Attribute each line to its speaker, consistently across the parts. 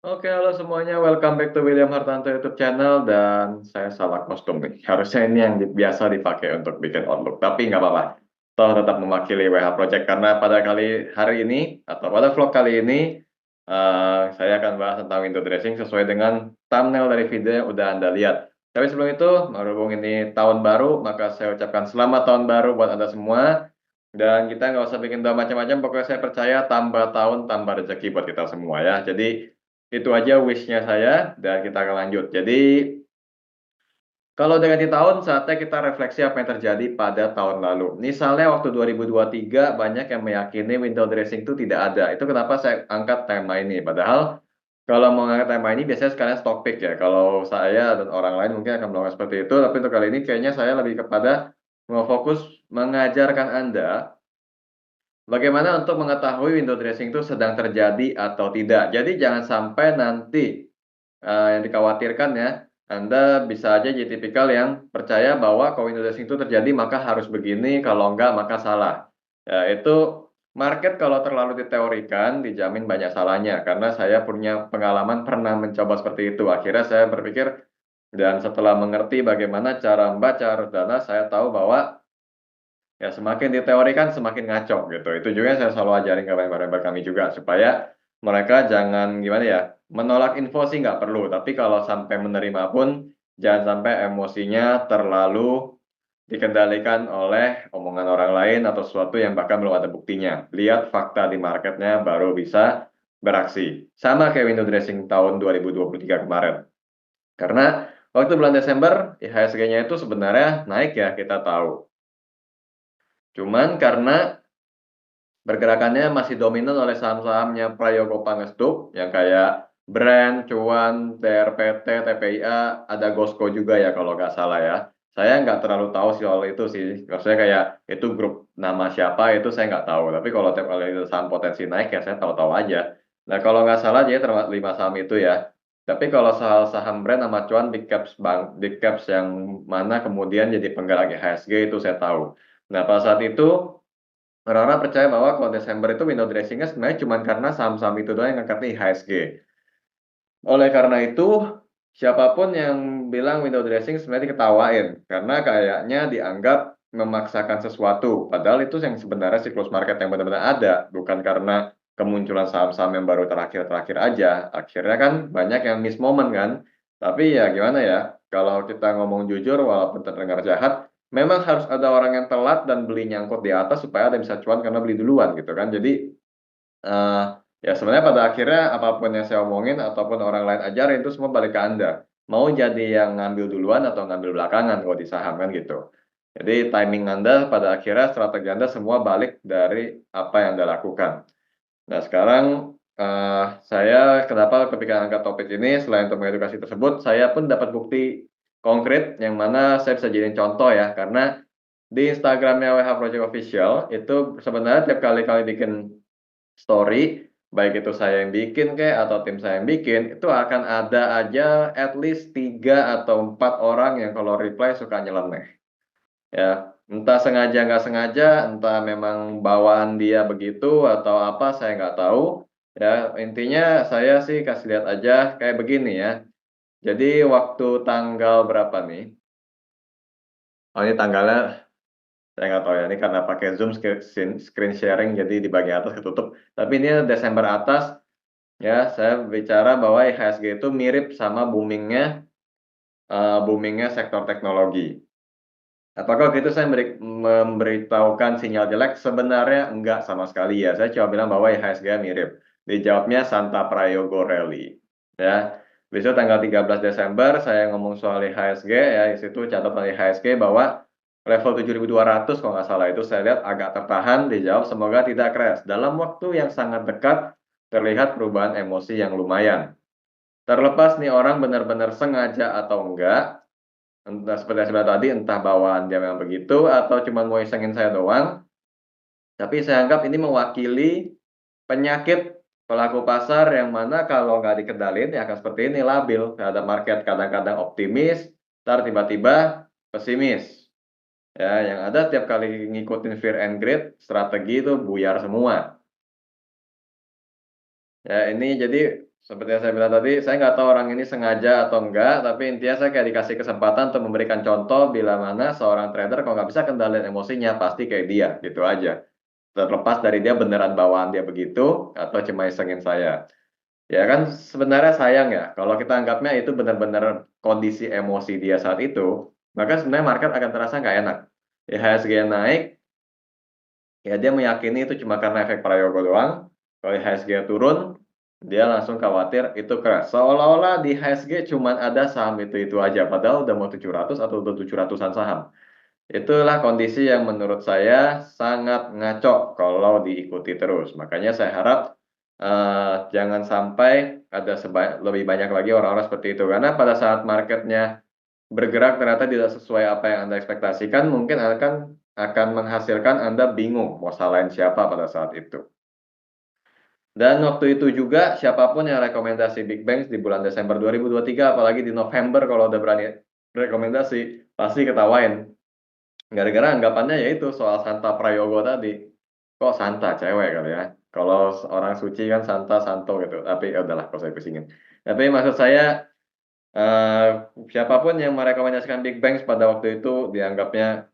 Speaker 1: Oke, halo semuanya, welcome back to William Hartanto YouTube channel dan saya salah kostum nih. Harusnya ini yang biasa dipakai untuk bikin Outlook, tapi nggak apa-apa. Toh tetap mewakili WH Project karena pada kali hari ini atau pada vlog kali ini saya akan bahas tentang window dressing sesuai dengan thumbnail dari video yang udah Anda lihat. Tapi sebelum itu, berhubung ini tahun baru, maka saya ucapkan selamat tahun baru buat Anda semua. Dan kita nggak usah bikin doa macam-macam, pokoknya saya percaya tambah tahun tambah rezeki buat kita semua ya. Jadi itu aja wish-nya saya dan kita akan lanjut. Jadi kalau udah ganti tahun, saatnya kita refleksi apa yang terjadi pada tahun lalu. Misalnya waktu 2023 banyak yang meyakini window dressing itu tidak ada. Itu kenapa saya angkat tema ini. Padahal kalau mau angkat tema ini biasanya sekalian stock pick ya. Kalau saya dan orang lain mungkin akan melakukan seperti itu. Tapi untuk kali ini kayaknya saya lebih kepada mau fokus mengajarkan Anda bagaimana untuk mengetahui window dressing itu sedang terjadi atau tidak. Jadi jangan sampai nanti yang dikhawatirkan ya, Anda bisa aja jadi tipikal yang percaya bahwa kalau window dressing itu terjadi maka harus begini, kalau enggak maka salah. Ya, itu market kalau terlalu diteorikan dijamin banyak salahnya karena saya punya pengalaman pernah mencoba seperti itu. Akhirnya saya berpikir dan setelah mengerti bagaimana cara membaca arus dana, saya tahu bahwa ya semakin diteorikan semakin ngaco gitu. Itu juga yang saya selalu ajarin ke member-member kami juga supaya mereka jangan gimana ya, menolak info sih nggak perlu, tapi kalau sampai menerima pun jangan sampai emosinya terlalu dikendalikan oleh omongan orang lain atau sesuatu yang bahkan belum ada buktinya. Lihat fakta di marketnya baru bisa beraksi. Sama kayak window dressing tahun 2023 kemarin. Karena waktu bulan Desember IHSG-nya itu sebenarnya naik ya kita tahu. Cuman karena pergerakannya masih dominan oleh saham-sahamnya Prayogo Pangestu yang kayak Brand, Cuan, TRPT, TPIA, ada Gosco juga ya kalau nggak salah ya. Saya nggak terlalu tahu soal itu sih. Maksudnya kayak itu grup nama siapa itu saya nggak tahu. Tapi kalau tiap kali itu saham potensi naik ya saya tahu-tahu aja. Nah kalau nggak salah dia termasuk 5 saham itu ya. Tapi kalau soal saham Brand sama Cuan big caps big caps yang mana kemudian jadi penggerak IHSG itu saya tahu. Nah pada saat itu orang-orang percaya bahwa kalau Desember itu window dressing-nya sebenarnya cuma karena saham-saham itu doang yang ngangkatnya IHSG. Oleh karena itu, siapapun yang bilang window dressing sebenarnya diketawain, karena kayaknya dianggap memaksakan sesuatu. Padahal itu yang sebenarnya siklus market yang benar-benar ada, bukan karena kemunculan saham-saham yang baru terakhir-terakhir aja. Akhirnya kan banyak yang miss moment kan. Tapi ya gimana ya, kalau kita ngomong jujur walaupun terdengar jahat, memang harus ada orang yang telat dan beli nyangkut di atas supaya ada yang bisa cuan karena beli duluan gitu kan. Jadi Eee, ya sebenarnya pada akhirnya apapun yang saya omongin ataupun orang lain ajarin itu semua balik ke Anda. Mau jadi yang ngambil duluan atau ngambil belakangan kalau di saham kan gitu. Jadi timing Anda pada akhirnya strategi Anda semua balik dari apa yang Anda lakukan. Nah sekarang, saya kenapa kepikiran angkat topik ini selain untuk mengedukasi tersebut, saya pun dapat bukti konkret yang mana saya bisa jadiin contoh ya, karena di Instagram-nya WH Project Official itu sebenarnya tiap kali kami bikin story, baik itu saya yang bikin kek atau tim saya yang bikin, itu akan ada aja at least 3 atau 4 orang yang kalau reply suka nyeleneh, ya. Entah sengaja nggak sengaja, entah memang bawaan dia begitu atau apa, saya nggak tahu, ya. Intinya saya sih kasih lihat aja kayak begini ya. Jadi waktu tanggal berapa nih, oh ini tanggalnya saya nggak tahu ya, ini karena pakai Zoom screen sharing jadi di bagian atas ketutup, tapi ini Desember atas. Ya, saya bicara bahwa IHSG itu mirip sama booming sektor teknologi. Apakah gitu saya memberitahukan sinyal jelek? Sebenarnya enggak sama sekali ya, saya cuma bilang bahwa IHSG mirip. Dijawabnya Santa Prayogo Rally, ya. Besok tanggal 13 Desember saya ngomong soal IHSG ya, di situ catatan IHSG bahwa level 7.200 kalau nggak salah itu saya lihat agak tertahan, dijawab semoga tidak crash. Dalam waktu yang sangat dekat terlihat perubahan emosi yang lumayan. Terlepas nih orang benar-benar sengaja atau enggak, entah seperti yang saya bilang tadi, entah bawaan dia memang begitu atau cuma mau isengin saya doang, tapi saya anggap ini mewakili penyakit pelaku pasar yang mana kalau nggak dikendalin ya akan seperti ini, labil terhadap market, kadang-kadang optimis, entar tiba-tiba pesimis. Ya, yang ada tiap kali ngikutin fear and greed, strategi itu buyar semua. Ya, ini jadi seperti yang saya bilang tadi, saya nggak tahu orang ini sengaja atau enggak, tapi intinya saya kayak dikasih kesempatan untuk memberikan contoh bila mana seorang trader kalau nggak bisa kendaliin emosinya, pasti kayak dia, gitu aja. Terlepas dari dia beneran bawaan dia begitu, atau cuma isengin saya. Ya kan sebenarnya sayang ya, kalau kita anggapnya itu benar-benar kondisi emosi dia saat itu, maka sebenarnya market akan terasa nggak enak. IHSG naik, ya dia meyakini itu cuma karena efek Prayogo doang. Kalau IHSG turun, dia langsung khawatir itu crash. Seolah-olah di IHSG cuma ada saham itu aja, padahal udah mau 700 atau udah 700-an saham. Itulah kondisi yang menurut saya sangat ngaco kalau diikuti terus. Makanya saya harap jangan sampai ada lebih banyak lagi orang-orang seperti itu. Karena pada saat marketnya bergerak ternyata tidak sesuai apa yang Anda ekspektasikan, mungkin akan menghasilkan Anda bingung mau salahin siapa pada saat itu. Dan waktu itu juga siapapun yang rekomendasi Big Bang di bulan Desember 2023, apalagi di November kalau udah berani rekomendasi, pasti ketawain. Gara-gara anggapannya yaitu soal Santa Prayogo tadi. Kok Santa cewek kali ya? Kalau orang suci kan Santa Santo gitu. Tapi ya udahlah kalau saya pusingin. Tapi maksud saya eh siapapun yang merekomendasikan Big Bang pada waktu itu dianggapnya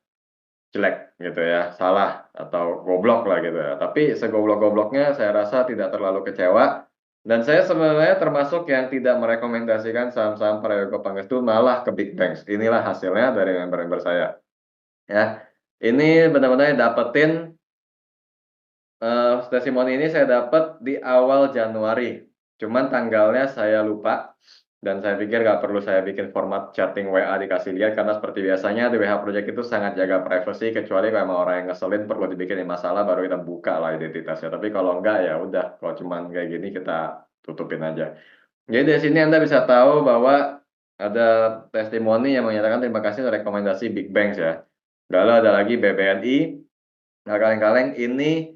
Speaker 1: jelek gitu ya, salah atau goblok lah gitu ya. Tapi segoblok-gobloknya saya rasa tidak terlalu kecewa. Dan saya sebenarnya termasuk yang tidak merekomendasikan saham-saham Prayogo Pangestu malah ke Big Bang. Inilah hasilnya dari member-member saya. Ya, ini benar-benar dapetin testimoni ini saya dapat di awal Januari. Cuman tanggalnya saya lupa dan saya pikir nggak perlu saya bikin format chatting WA dikasih lihat karena seperti biasanya di WH Project itu sangat jaga privasi kecuali kalau emang orang yang ngeselin perlu dibikin masalah baru kita buka lah identitasnya. Tapi kalau enggak ya udah kalau cuman kayak gini kita tutupin aja. Jadi dari sini Anda bisa tahu bahwa ada testimoni yang menyatakan terima kasih untuk rekomendasi Big Bangs ya. Lalu ada lagi BBNI. Nah, kaleng-kaleng ini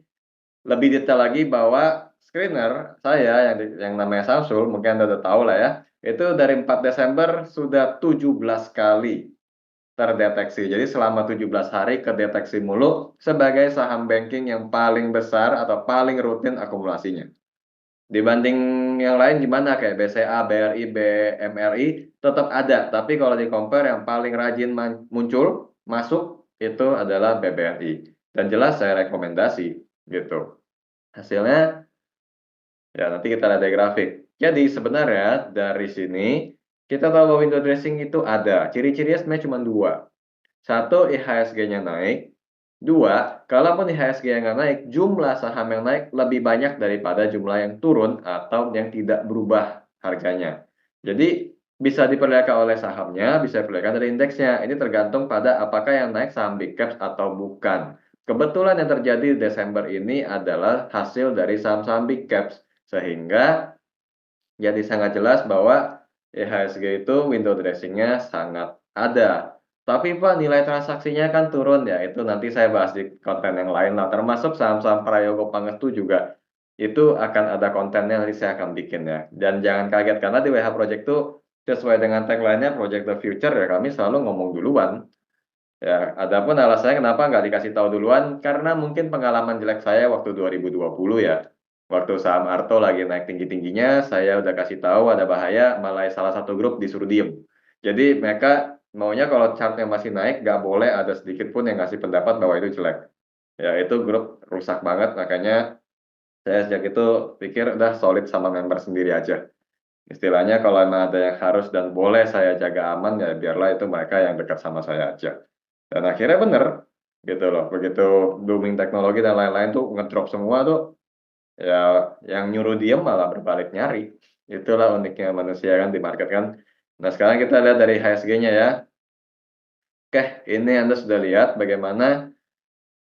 Speaker 1: lebih detail lagi bahwa screener saya yang namanya Samsul, mungkin Anda udah tahu lah ya, itu dari 4 Desember sudah 17 kali terdeteksi. Jadi selama 17 hari kedeteksi mulu sebagai saham banking yang paling besar atau paling rutin akumulasinya. Dibanding yang lain gimana kayak BCA, BRI, BMRI tetap ada, tapi kalau di compare yang paling rajin muncul masuk itu adalah BBRI. Dan jelas saya rekomendasi gitu. Hasilnya ya nanti kita lihat dari grafik. Jadi sebenarnya dari sini kita tahu bahwa window dressing itu ada. Ciri-cirinya sebenarnya cuma dua. Satu, IHSG-nya naik. Dua, kalaupun IHSG yang nggak naik, jumlah saham yang naik lebih banyak daripada jumlah yang turun atau yang tidak berubah harganya. Jadi bisa diperlihatkan oleh sahamnya, bisa diperlihatkan dari indeksnya. Ini tergantung pada apakah yang naik saham big caps atau bukan. Kebetulan yang terjadi di Desember ini adalah hasil dari saham-saham big caps. Sehingga jadi sangat jelas bahwa IHSG itu window dressing-nya sangat ada. Tapi Pak, nilai transaksinya kan turun ya, itu nanti saya bahas di konten yang lain lah, termasuk saham-saham Prayogo Pangestu juga, itu akan ada kontennya nanti saya akan bikin ya. Dan jangan kaget karena di WH Project itu sesuai dengan tagline-nya Project the Future ya, kami selalu ngomong duluan. Ya, adapun alasannya kenapa nggak dikasih tahu duluan, karena mungkin pengalaman jelek saya waktu 2020 ya. Waktu saham Arto lagi naik tinggi-tingginya, saya udah kasih tahu ada bahaya, malah salah satu grup disuruh diem. Jadi mereka maunya kalau chartnya masih naik, nggak boleh ada sedikit pun yang ngasih pendapat bahwa itu jelek. Ya, itu grup rusak banget, makanya saya sejak itu pikir udah solid sama member sendiri aja. Istilahnya kalau emang ada yang harus dan boleh saya jaga aman, ya biarlah itu mereka yang dekat sama saya aja. Dan akhirnya bener, gitu loh. Begitu booming teknologi dan lain-lain tuh ngedrop semua tuh, ya yang nyuruh diem malah berbalik nyari. Itulah uniknya manusia kan di market kan. Nah sekarang kita lihat dari HSG-nya ya. Oke, ini Anda sudah lihat bagaimana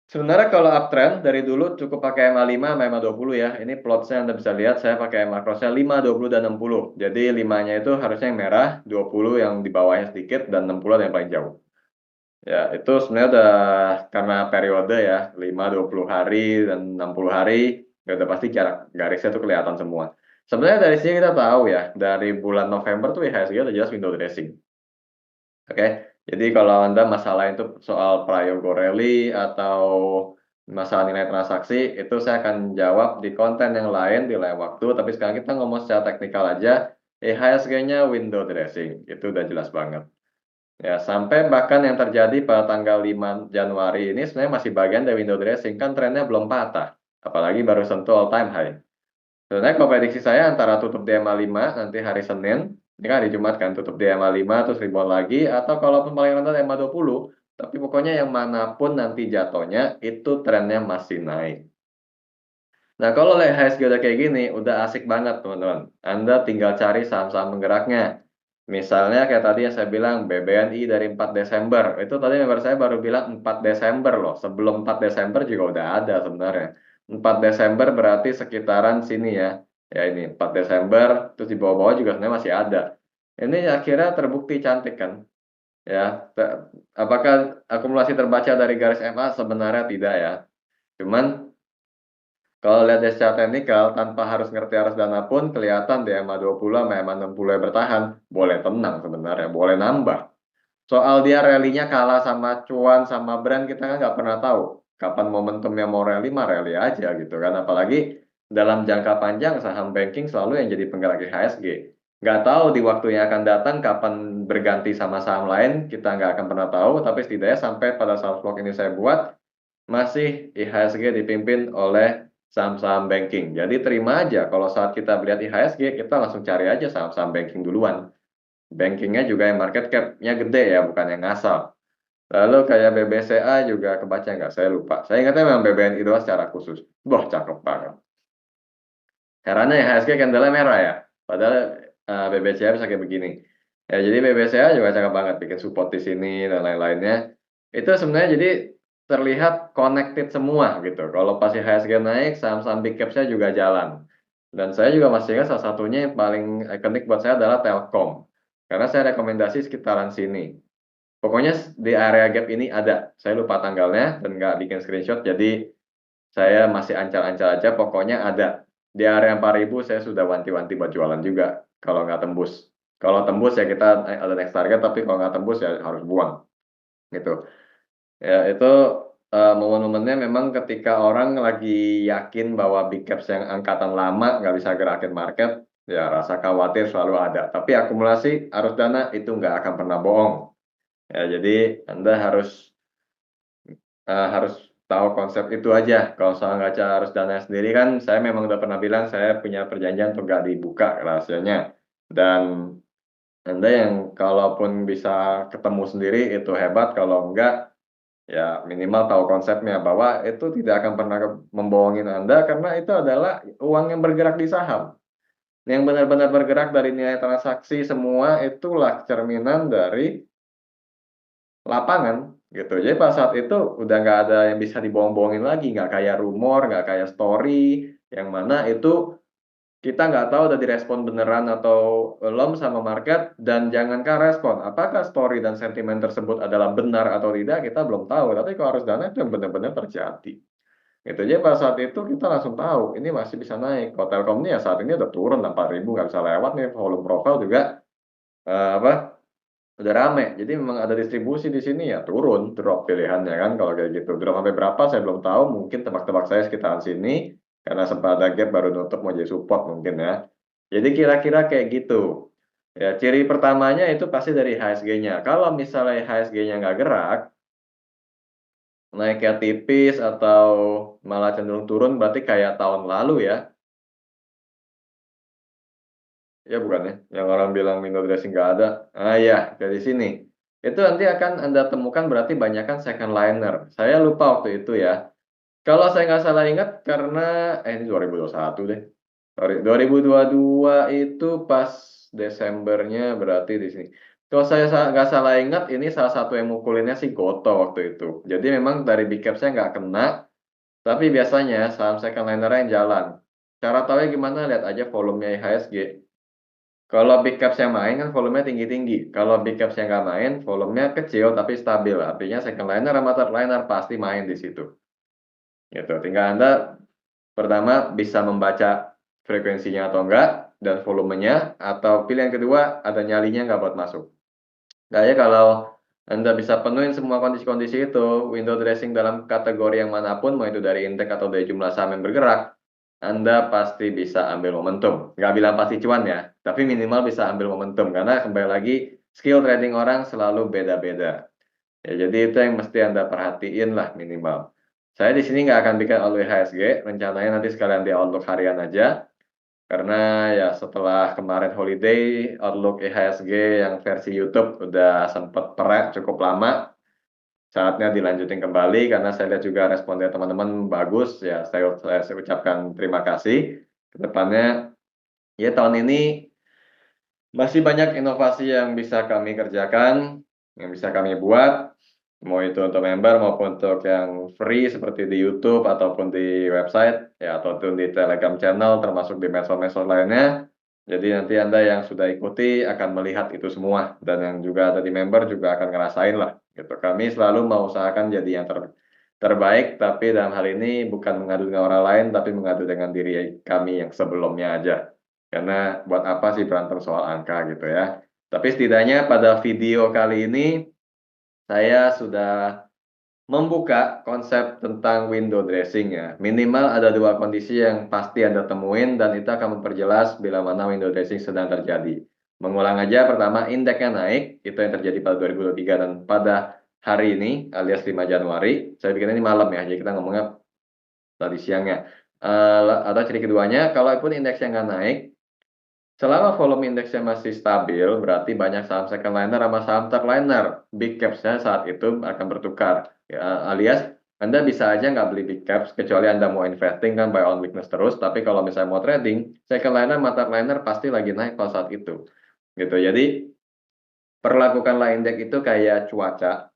Speaker 1: sebenarnya kalau uptrend dari dulu cukup pakai MA5 sama MA20 ya. Ini plotsnya Anda bisa lihat saya pakai makrosnya 5, 20, dan 60. Jadi 5-nya itu harusnya yang merah, 20 yang di bawahnya sedikit, dan 60 yang paling jauh. Ya, itu sebenarnya udah karena periode ya, 5, 20 hari, dan 60 hari, ya udah pasti jarak garisnya tuh kelihatan semua. Sebenarnya dari sini kita tahu ya, dari bulan November tuh IHSG udah jelas window dressing. Oke, jadi kalau Anda masalah itu soal Prayogo Rally atau masalah nilai transaksi itu saya akan jawab di konten yang lain di lain waktu, tapi sekarang kita ngomong secara teknikal aja. IHSG-nya window dressing, itu udah jelas banget. Ya, sampai bahkan yang terjadi pada tanggal 5 Januari ini sebenarnya masih bagian dari window dressing, kan trennya belum patah, apalagi baru sentuh all time high. Sebenarnya kalau prediksi saya antara tutup di MA5 nanti hari Senin, ini kan hari Jumat kan, tutup di MA5 terus rebound lagi, atau kalaupun paling rendah MA20, tapi pokoknya yang manapun nanti jatuhnya, itu trennya masih naik. Nah, kalau lihat IHSG udah kayak gini, udah asik banget teman-teman. Anda tinggal cari saham-saham penggeraknya. Misalnya kayak tadi yang saya bilang, BBNI dari 4 Desember. Itu tadi member saya baru bilang 4 Desember loh. Sebelum 4 Desember juga udah ada sebenarnya. 4 Desember berarti sekitaran sini ya. Ya ini 4 Desember, terus di bawah-bawah juga sebenarnya masih ada. Ini akhirnya terbukti cantik kan. Ya, apakah akumulasi terbaca dari garis MA? Sebenarnya tidak ya. Cuman kalau lihat dari secara teknikal, tanpa harus ngerti arus dana pun kelihatan di MA20 sama MA60 yang bertahan, boleh tenang sebenarnya, boleh nambah. Soal dia rally-nya kalah sama cuan sama brand, kita kan nggak pernah tahu. Kapan momentumnya mau rally, mah rally aja gitu kan. Apalagi dalam jangka panjang saham banking selalu yang jadi penggerak IHSG. Nggak tahu di waktu yang akan datang kapan berganti sama saham lain, kita nggak akan pernah tahu. Tapi setidaknya sampai pada saat vlog ini saya buat, masih IHSG dipimpin oleh saham-saham banking. Jadi terima aja kalau saat kita melihat IHSG, kita langsung cari aja saham-saham banking duluan. Bankingnya juga yang market cap-nya gede ya, bukan yang ngasal. Lalu kayak BBCA juga kebaca nggak? Saya lupa. Saya ingatnya memang BBNI doang secara khusus. Wah, cakep banget. Herannya IHSG candle merah ya. Padahal BBCA bisa kayak begini. Ya, jadi BBCA juga cakep banget bikin support di sini dan lain-lainnya. Itu sebenarnya jadi terlihat connected semua gitu. Kalau pas IHSG naik, saham-saham big cap-nya juga jalan. Dan saya juga masih ingat salah satunya yang paling ikonik buat saya adalah Telkom. Karena saya rekomendasi sekitaran sini. Pokoknya di area gap ini ada. Saya lupa tanggalnya dan nggak bikin screenshot, jadi saya masih ancal-ancal aja. Pokoknya ada. Di area 4.000 saya sudah wanti-wanti buat jualan juga. Kalau nggak tembus. Kalau tembus ya kita ada next target, tapi kalau nggak tembus ya harus buang. Gitu. Ya, itu momen-momennya memang ketika orang lagi yakin bahwa big caps yang angkatan lama nggak bisa gerakin market, ya rasa khawatir selalu ada. Tapi akumulasi arus dana itu nggak akan pernah bohong. Ya, jadi Anda harus tahu konsep itu aja. Kalau soal ngaca arus dana sendiri kan, saya memang udah pernah bilang saya punya perjanjian untuk nggak dibuka rahasianya. Dan Anda yang kalaupun bisa ketemu sendiri itu hebat, kalau enggak ya minimal tahu konsepnya bahwa itu tidak akan pernah membohongin Anda karena itu adalah uang yang bergerak di saham. Yang benar-benar bergerak dari nilai transaksi semua itulah cerminan dari lapangan gitu. Jadi pada saat itu udah nggak ada yang bisa dibohong-bohongin lagi, nggak kayak rumor, nggak kayak story, yang mana itu kita nggak tahu udah direspon beneran atau belum sama market, dan jangankan respon, apakah story dan sentimen tersebut adalah benar atau tidak, kita belum tahu. Tapi kalau harus dana itu yang benar-benar terjadi. Gitu. Jadi pada saat itu kita langsung tahu, ini masih bisa naik. Kalau Telkom ini ya saat ini udah turun 4.000, nggak bisa lewat nih, volume profile juga apa udah rame, jadi memang ada distribusi di sini ya turun drop pilihannya kan kalau kayak gitu. Drop sampai berapa saya belum tahu, mungkin tebak-tebak saya sekitaran sini karena sempat ada gap baru nutup mau jadi support mungkin ya. Jadi kira-kira kayak gitu. Ya, ciri pertamanya itu pasti dari HSG-nya. Kalau misalnya HSG-nya nggak gerak, naiknya tipis atau malah cenderung turun, berarti kayak tahun lalu ya. Ya bukan ya, yang orang bilang window dressing nggak ada. Ah ya, dari sini. Itu nanti akan Anda temukan berarti banyakkan second liner. Saya lupa waktu itu ya. Kalau saya nggak salah ingat karena, ini 2021 deh. Sorry, 2022 itu pas Desembernya berarti di sini. Kalau saya nggak salah ingat, ini salah satu yang mukulinnya si Goto waktu itu. Jadi memang dari big cap saya nggak kena, tapi biasanya saham second liner yang jalan. Cara tahu gimana? Lihat aja volumenya IHSG. Kalau big caps yang main kan volumenya tinggi-tinggi. Kalau big caps yang nggak main, volumenya kecil tapi stabil. Artinya second liner sama third liner pasti main di situ. Gitu. Tinggal Anda pertama bisa membaca frekuensinya atau enggak, dan volumenya, atau pilihan kedua ada nyalinya nggak buat masuk. Kayak kalau Anda bisa penuhin semua kondisi-kondisi itu, window dressing dalam kategori yang manapun, mau itu dari indeks atau dari jumlah saham yang bergerak, Anda pasti bisa ambil momentum. Nggak bilang pasti cuan ya, tapi minimal bisa ambil momentum, karena kembali lagi, skill trading orang selalu beda-beda. Ya, jadi itu yang mesti Anda perhatiin lah minimal. Saya di sini nggak akan bikin outlook IHSG, rencananya nanti sekalian di outlook harian aja. Karena ya setelah kemarin holiday, outlook IHSG yang versi YouTube udah sempet perek cukup lama, saatnya dilanjutin kembali karena saya lihat juga respon dari teman-teman bagus, ya saya ucapkan terima kasih. Kedepannya, ya tahun ini masih banyak inovasi yang bisa kami kerjakan, yang bisa kami buat, mau itu untuk member maupun untuk yang free seperti di YouTube ataupun di website, ya ataupun di Telegram channel termasuk di medsos-medsos lainnya. Jadi nanti Anda yang sudah ikuti akan melihat itu semua dan yang juga ada di member juga akan ngerasain lah gitu. Kami selalu mengusahakan jadi yang terbaik, tapi dalam hal ini bukan mengadu dengan orang lain tapi mengadu dengan diri kami yang sebelumnya aja. Karena buat apa sih berantem soal angka gitu ya. Tapi setidaknya pada video kali ini saya sudah membuka konsep tentang window dressing ya. Minimal ada dua kondisi yang pasti Anda temuin dan itu akan memperjelas bila mana window dressing sedang terjadi. Mengulang aja, pertama indeksnya naik, itu yang terjadi pada 2023 dan pada hari ini alias 5 Januari. Saya bikin ini malam ya, jadi kita ngomongnya tadi siangnya. Atau ciri keduanya, kalaupun indeksnya nggak naik, selama volume indeksnya masih stabil, berarti banyak saham second liner sama saham third liner. Big caps-nya saat itu akan bertukar. Ya, alias Anda bisa aja nggak beli big caps, kecuali Anda mau investing kan buy on weakness terus. Tapi kalau misalnya mau trading, second liner sama third liner pasti lagi naik pada saat itu. Gitu. Jadi, perlakukanlah indeks itu kayak cuaca.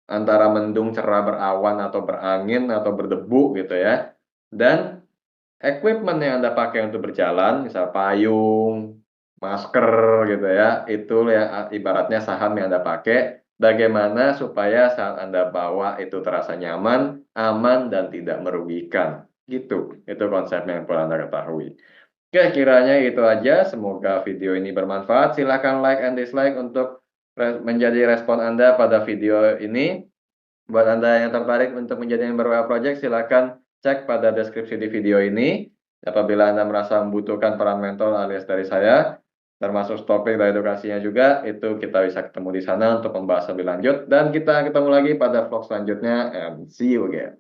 Speaker 1: Antara mendung, cerah, berawan, atau berangin, atau berdebu gitu ya. Dan equipment yang Anda pakai untuk berjalan, misal payung, masker gitu ya, itu ya ibaratnya saham yang Anda pakai. Bagaimana supaya saat Anda bawa itu terasa nyaman, aman, dan tidak merugikan. Gitu, itu konsepnya yang perlu Anda ketahui. Oke, kiranya itu aja. Semoga video ini bermanfaat. Silahkan like and dislike untuk menjadi respon Anda pada video ini. Buat Anda yang tertarik untuk menjadi member WA Project, silakan cek pada deskripsi di video ini. Apabila Anda merasa membutuhkan peran mentor alias dari saya, termasuk topik dan edukasinya juga, itu kita bisa ketemu di sana untuk membahas lebih lanjut. Dan kita ketemu lagi pada vlog selanjutnya, and see you again.